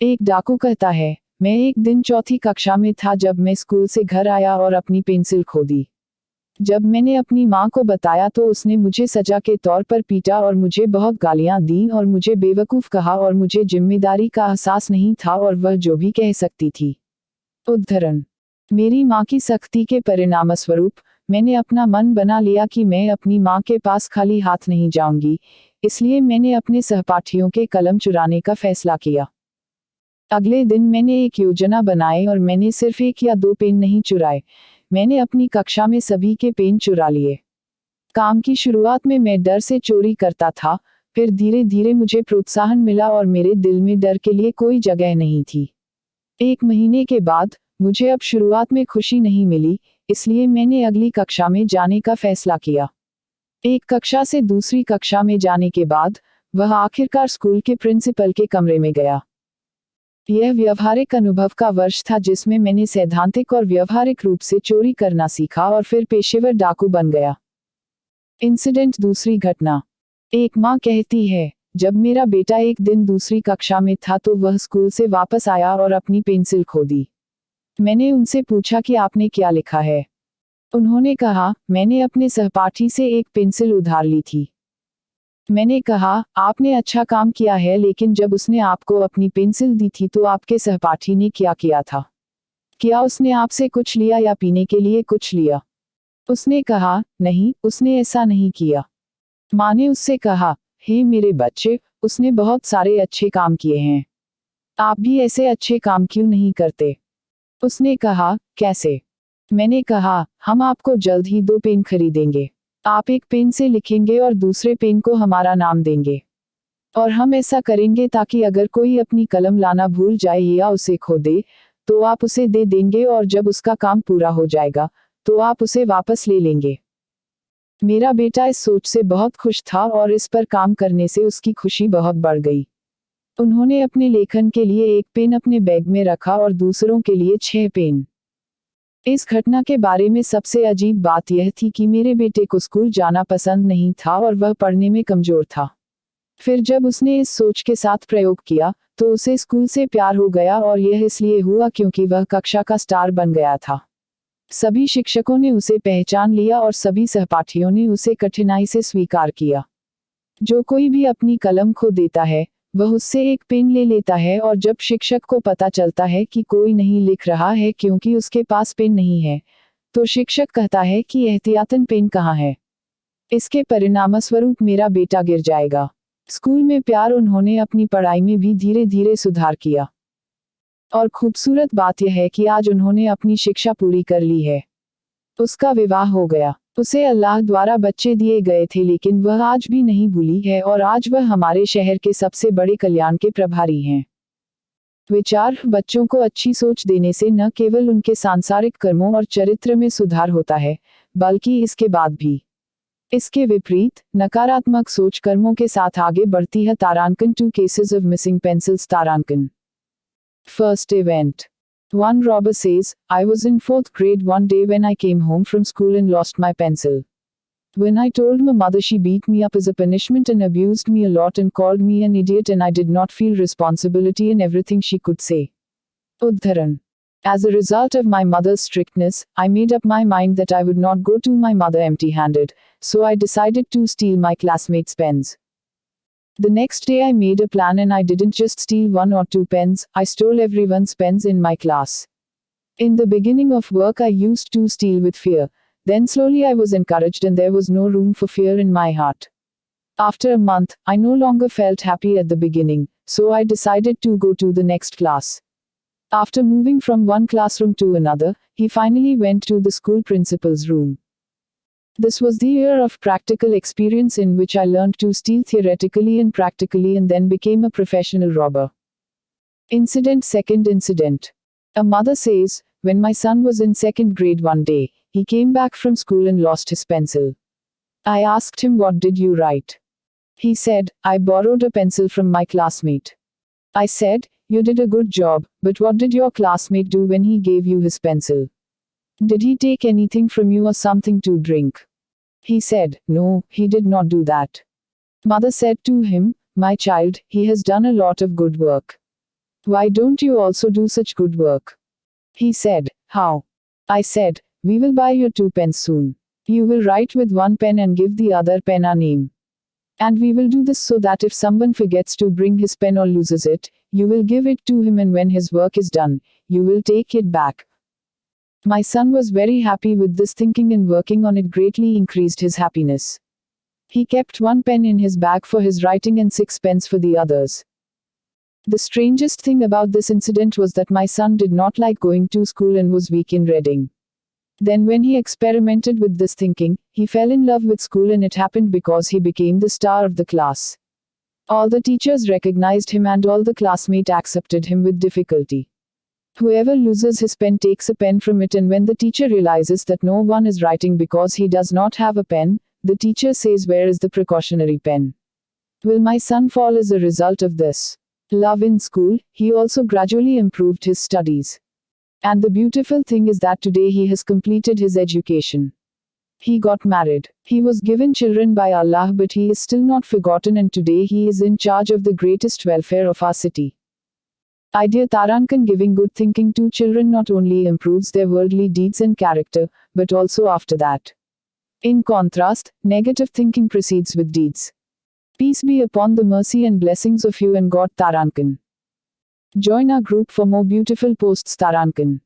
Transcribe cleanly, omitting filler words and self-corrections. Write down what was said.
एक डाकू कहता है, मैं एक दिन चौथी कक्षा में था जब मैं स्कूल से घर आया और अपनी पेंसिल खो दी। जब मैंने अपनी माँ को बताया तो उसने मुझे सजा के तौर पर पीटा और मुझे बहुत गालियाँ दी और मुझे बेवकूफ़ कहा और मुझे जिम्मेदारी का एहसास नहीं था और वह जो भी कह सकती थी। उद्धरण। मेरी माँ की सख्ती के परिणामस्वरूप मैंने अपना मन बना लिया कि मैं अपनी माँ के पास खाली हाथ नहीं जाऊंगी, इसलिए मैंने अपने सहपाठियों के कलम चुराने का फैसला किया। अगले दिन मैंने एक योजना बनाई और मैंने सिर्फ 1 या 2 पेन नहीं चुराए, मैंने अपनी कक्षा में सभी के पेन चुरा लिए। काम की शुरुआत में मैं डर से चोरी करता था, फिर धीरे धीरे मुझे प्रोत्साहन मिला और मेरे दिल में डर के लिए कोई जगह नहीं थी। 1 महीने के बाद मुझे अब शुरुआत में खुशी नहीं मिली, इसलिए मैंने अगली कक्षा में जाने का फैसला किया। एक कक्षा से दूसरी कक्षा में जाने के बाद वह आखिरकार स्कूल के प्रिंसिपल के कमरे में गया। यह व्यवहारिक अनुभव का वर्ष था जिसमें मैंने सैद्धांतिक और व्यवहारिक रूप से चोरी करना सीखा और फिर पेशेवर डाकू बन गया। इंसिडेंट। दूसरी घटना। एक माँ कहती है, जब मेरा बेटा एक दिन दूसरी कक्षा में था तो वह स्कूल से वापस आया और अपनी पेंसिल खो दी। मैंने उनसे पूछा कि आपने क्या लिखा है। उन्होंने कहा, मैंने अपने सहपाठी से एक पेंसिल उधार ली थी। मैंने कहा, आपने अच्छा काम किया है, लेकिन जब उसने आपको अपनी पेंसिल दी थी तो आपके सहपाठी ने क्या किया था? क्या उसने आपसे कुछ लिया या पीने के लिए कुछ लिया? उसने कहा, नहीं, उसने ऐसा नहीं किया। माँ ने उससे कहा, हे मेरे बच्चे, उसने बहुत सारे अच्छे काम किए हैं। आप भी ऐसे अच्छे काम क्यों नहीं करते? उसने कहा, कैसे? मैंने कहा, हम आपको जल्द ही 2 पेन खरीदेंगे। आप एक पेन से लिखेंगे और दूसरे पेन को हमारा नाम देंगे। और हम ऐसा करेंगे ताकि अगर कोई अपनी कलम लाना भूल जाए या उसे खो दे, तो आप उसे दे देंगे और जब उसका काम पूरा हो जाएगा, तो आप उसे वापस ले लेंगे। मेरा बेटा इस सोच से बहुत खुश था और इस पर काम करने से उसकी खुशी बहुत बढ़ गई। उन्होंने अपने लेखन के लिए 1 पेन अपने बैग में रखा और दूसरों के लिए 6 पेन। इस घटना के बारे में सबसे अजीब बात यह थी कि मेरे बेटे को स्कूल जाना पसंद नहीं था और वह पढ़ने में कमजोर था। फिर जब उसने इस सोच के साथ प्रयोग किया, तो उसे स्कूल से प्यार हो गया और यह इसलिए हुआ क्योंकि वह कक्षा का स्टार बन गया था। सभी शिक्षकों ने उसे पहचान लिया और सभी सहपाठियों ने उसे कठिनाई से स्वीकार किया। जो कोई भी अपनी कलम खो देता है, वह उससे 1 पेन ले लेता है और जब शिक्षक को पता चलता है कि कोई नहीं लिख रहा है क्योंकि उसके पास पेन नहीं है, तो शिक्षक कहता है कि एहतियातन पेन कहाँ है। इसके परिणामस्वरूप मेरा बेटा गिर जाएगा। स्कूल में प्यार। उन्होंने अपनी पढ़ाई में भी धीरे धीरे सुधार किया। और खूबसूरत बात यह है कि आज उन्होंने अपनी शिक्षा पूरी कर ली है। उसका विवाह हो गया। उसे अल्लाह द्वारा बच्चे दिए गए थे, लेकिन वह आज भी नहीं भूली है और आज वह हमारे शहर के सबसे बड़े कल्याण के प्रभारी हैं। विचार। बच्चों को अच्छी सोच देने से न केवल उनके सांसारिक कर्मों और चरित्र में सुधार होता है, बल्कि इसके बाद भी। इसके विपरीत, नकारात्मक सोच कर्मों के साथ आगे बढ़ती है। तारांकन। 2 cases of missing pencils. तारांकन। First event. One robber says, I was in 4th grade one day when I came home from school and lost my pencil. When I told my mother, she beat me up as a punishment and abused me a lot and called me an idiot, and I did not feel responsibility in everything she could say. Uddharan. As a result of my mother's strictness, I made up my mind that I would not go to my mother empty-handed, so I decided to steal my classmates' pens. The next day I made a plan and I didn't just steal 1 or 2 pens, I stole everyone's pens in my class. In the beginning of work I used to steal with fear, then slowly I was encouraged and there was no room for fear in my heart. After a month, I no longer felt happy at the beginning, so I decided to go to the next class. After moving from one classroom to another, he finally went to the school principal's room. This was the year of practical experience in which I learned to steal theoretically and practically and then became a professional robber. Incident. Second incident. A mother says, when my son was in 2nd grade one day, he came back from school and lost his pencil. I asked him, what did you write? He said, I borrowed a pencil from my classmate. I said, you did a good job, but what did your classmate do when he gave you his pencil? Did he take anything from you or something to drink? He said, no, he did not do that. Mother said to him, my child, he has done a lot of good work. Why don't you also do such good work? He said, how? I said, we will buy you 2 pens soon. You will write with one pen and give the other pen a name. And we will do this so that if someone forgets to bring his pen or loses it, you will give it to him, and when his work is done, you will take it back. My son was very happy with this thinking, and working on it greatly increased his happiness. He kept 1 pen in his bag for his writing and 6 pens for the others. The strangest thing about this incident was that my son did not like going to school and was weak in reading. Then when he experimented with this thinking, he fell in love with school, and it happened because he became the star of the class. All the teachers recognized him and all the classmates accepted him with difficulty. Whoever loses his pen takes a pen from it, and when the teacher realizes that no one is writing because he does not have a pen, the teacher says, where is the precautionary pen? Will my son fall as a result of this love in school? He also gradually improved his studies. And the beautiful thing is that today he has completed his education. He got married. He was given children by Allah, but he is still not forgotten, and today he is in charge of the greatest welfare of our city. Idea Tarankan: giving good thinking to children not only improves their worldly deeds and character, but also after that. In contrast, negative thinking proceeds with deeds. Peace be upon the mercy and blessings of you and God Tarankan. Join our group for more beautiful posts Tarankan.